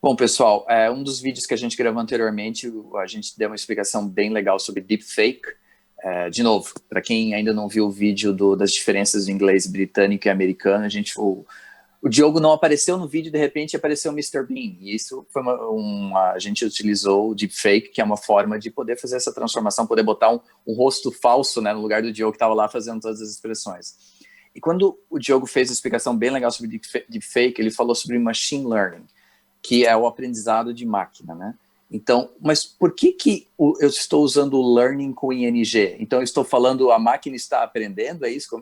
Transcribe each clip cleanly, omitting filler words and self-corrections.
Bom, pessoal, um dos vídeos que a gente gravou anteriormente, a gente deu uma explicação bem legal sobre deepfake. De novo, para quem ainda não viu o vídeo das diferenças do inglês britânico e americano, o Diogo não apareceu no vídeo, de repente apareceu o Mister Bean. E isso foi a gente utilizou o deepfake, que é uma forma de poder fazer essa transformação, poder botar um rosto falso, né, no lugar do Diogo que estava lá fazendo todas as expressões. E quando o Diogo fez a explicação bem legal sobre deepfake, ele falou sobre machine learning, que é o aprendizado de máquina, né? Então, mas por que eu estou usando o learning com ing? Então, eu estou falando a máquina está aprendendo, é isso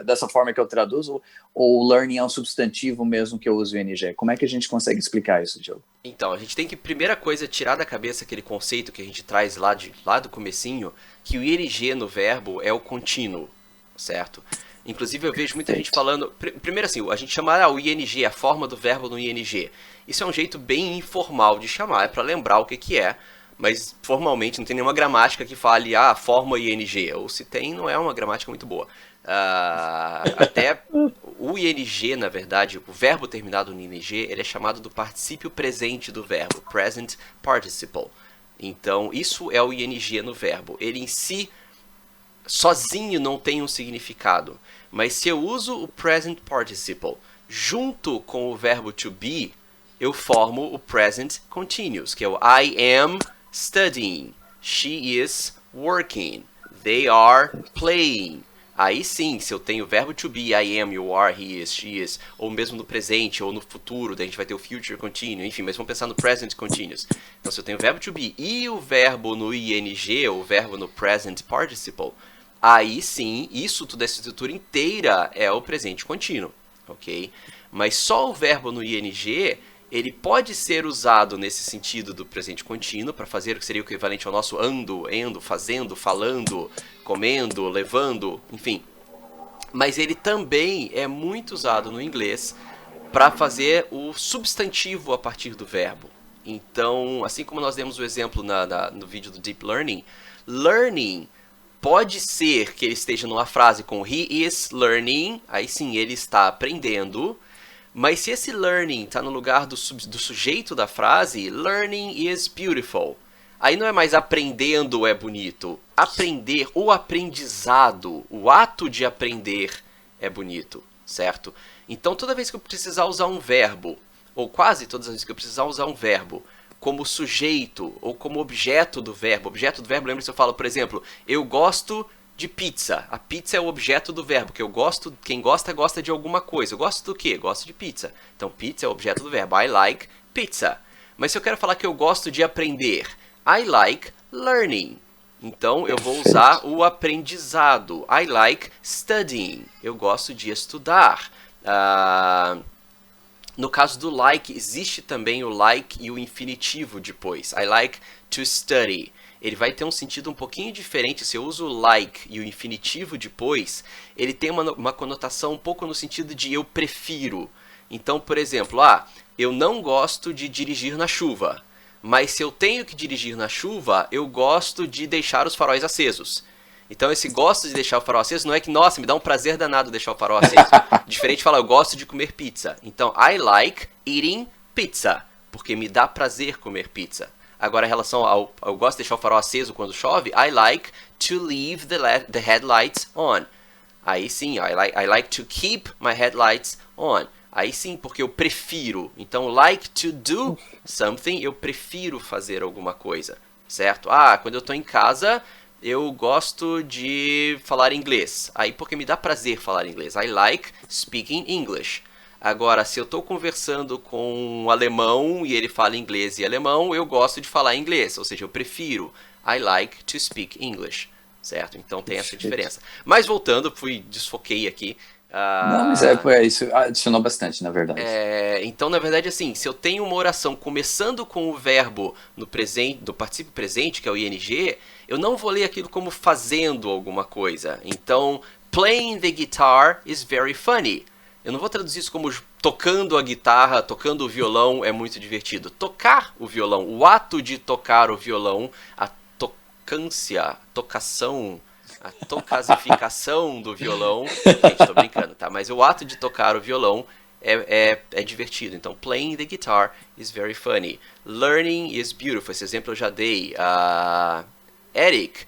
dessa forma que eu traduzo? Ou o learning é um substantivo mesmo que eu uso o ing? Como é que a gente consegue explicar isso, Diogo? Então, a gente tem que, primeira coisa, tirar da cabeça aquele conceito que a gente traz lá do comecinho, que o ing no verbo é o contínuo, certo? Inclusive eu vejo muita gente Perfeito. falando, primeiro assim, a gente chama o ing, a forma do verbo no ing. Isso é um jeito bem informal de chamar, é para lembrar o que é, mas formalmente não tem nenhuma gramática que fale, forma ing, ou se tem, não é uma gramática muito boa. Até o ing, na verdade, o verbo terminado no ing, ele é chamado do particípio presente do verbo, present participle. Então, isso é o ing no verbo. Ele em si, sozinho, não tem um significado. Mas se eu uso o present participle junto com o verbo to be, eu formo o present continuous, que é o I am studying, she is working, they are playing. Aí sim, se eu tenho o verbo to be, I am, you are, he is, she is, ou mesmo no presente ou no futuro, daí a gente vai ter o future continuous, enfim, mas vamos pensar no present continuous. Então se eu tenho o verbo to be e o verbo no ing, ou o verbo no present participle, aí sim, isso tudo, essa estrutura inteira é o presente contínuo, ok? Mas só o verbo no ing, ele pode ser usado nesse sentido do presente contínuo, para fazer o que seria o equivalente ao nosso ando, endo, fazendo, falando, comendo, levando, enfim. Mas ele também é muito usado no inglês para fazer o substantivo a partir do verbo. Então, assim como nós demos o exemplo no vídeo do Deep Learning, learning pode ser que ele esteja numa frase com he is learning, aí sim ele está aprendendo, mas se esse learning está no lugar do sujeito da frase, learning is beautiful. Aí não é mais aprendendo é bonito. Aprender, o aprendizado, o ato de aprender é bonito, certo? Então toda vez que eu precisar usar um verbo, ou quase todas as vezes que eu precisar usar um verbo, como sujeito ou como objeto do verbo, lembra se eu falo, por exemplo, eu gosto de pizza. A pizza é o objeto do verbo, que eu gosto, quem gosta, gosta de alguma coisa. Eu gosto do quê? Gosto de pizza. Então, pizza é o objeto do verbo. I like pizza. Mas se eu quero falar que eu gosto de aprender, I like learning. Então, eu vou usar Perfeito. o aprendizado. I like studying. Eu gosto de estudar. No caso do like, existe também o like e o infinitivo depois. I like to study. Ele vai ter um sentido um pouquinho diferente. Se eu uso o like e o infinitivo depois, ele tem uma conotação um pouco no sentido de eu prefiro. Então, por exemplo, eu não gosto de dirigir na chuva. Mas se eu tenho que dirigir na chuva, eu gosto de deixar os faróis acesos. Então esse gosto de deixar o farol aceso não é que, nossa, me dá um prazer danado deixar o farol aceso. Diferente de falar, eu gosto de comer pizza. Então, I like eating pizza, porque me dá prazer comer pizza. Agora, em relação ao eu gosto de deixar o farol aceso quando chove, I like to leave the headlights on. Aí sim, I like to keep my headlights on. Aí sim, porque eu prefiro. Então, like to do something, eu prefiro fazer alguma coisa, certo? Quando eu estou em casa, eu gosto de falar inglês. Aí porque me dá prazer falar inglês. I like speaking English. Agora, se eu estou conversando com um alemão e ele fala inglês e alemão, eu gosto de falar inglês. Ou seja, eu prefiro. I like to speak English. Certo? Então tem essa Perfeito. diferença. Mas voltando, desfoquei aqui. Não, mas Ah, isso adicionou bastante, na verdade. então, na verdade, assim, se eu tenho uma oração começando com o verbo no presente, do particípio presente, que é o ing, eu não vou ler aquilo como fazendo alguma coisa. Então, playing the guitar is very funny. Eu não vou traduzir isso como tocando a guitarra, tocando o violão é muito divertido. Tocar o violão, o ato de tocar o violão, a tocância, tocação, a tocasificação do violão. Gente, tô brincando, tá? Mas o ato de tocar o violão é divertido. Então, playing the guitar is very funny. Learning is beautiful. Esse exemplo eu já dei. Eric,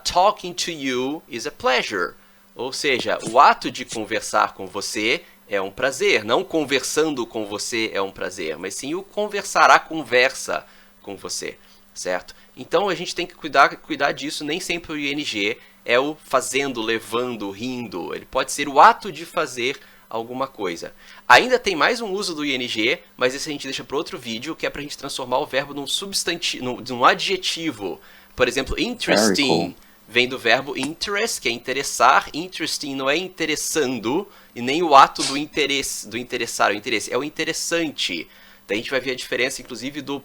talking to you is a pleasure. Ou seja, o ato de conversar com você é um prazer. Não conversando com você é um prazer, mas sim o conversar, a conversa com você, certo? Então a gente tem que cuidar disso. Nem sempre o ing é o fazendo, levando, rindo. Ele pode ser o ato de fazer alguma coisa. Ainda tem mais um uso do ing, mas esse a gente deixa para outro vídeo, que é para a gente transformar o verbo num substantivo, num adjetivo. Por exemplo, interesting vem do verbo interest, que é interessar. Interesting não é interessando, e nem o ato do interesse, do interessar, o interesse. É o interessante. Daí a gente vai ver a diferença, inclusive, do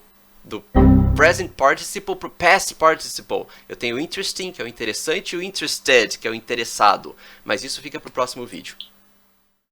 present participle para o past participle. Eu tenho o interesting, que é o interessante, e o interested, que é o interessado. Mas isso fica para o próximo vídeo.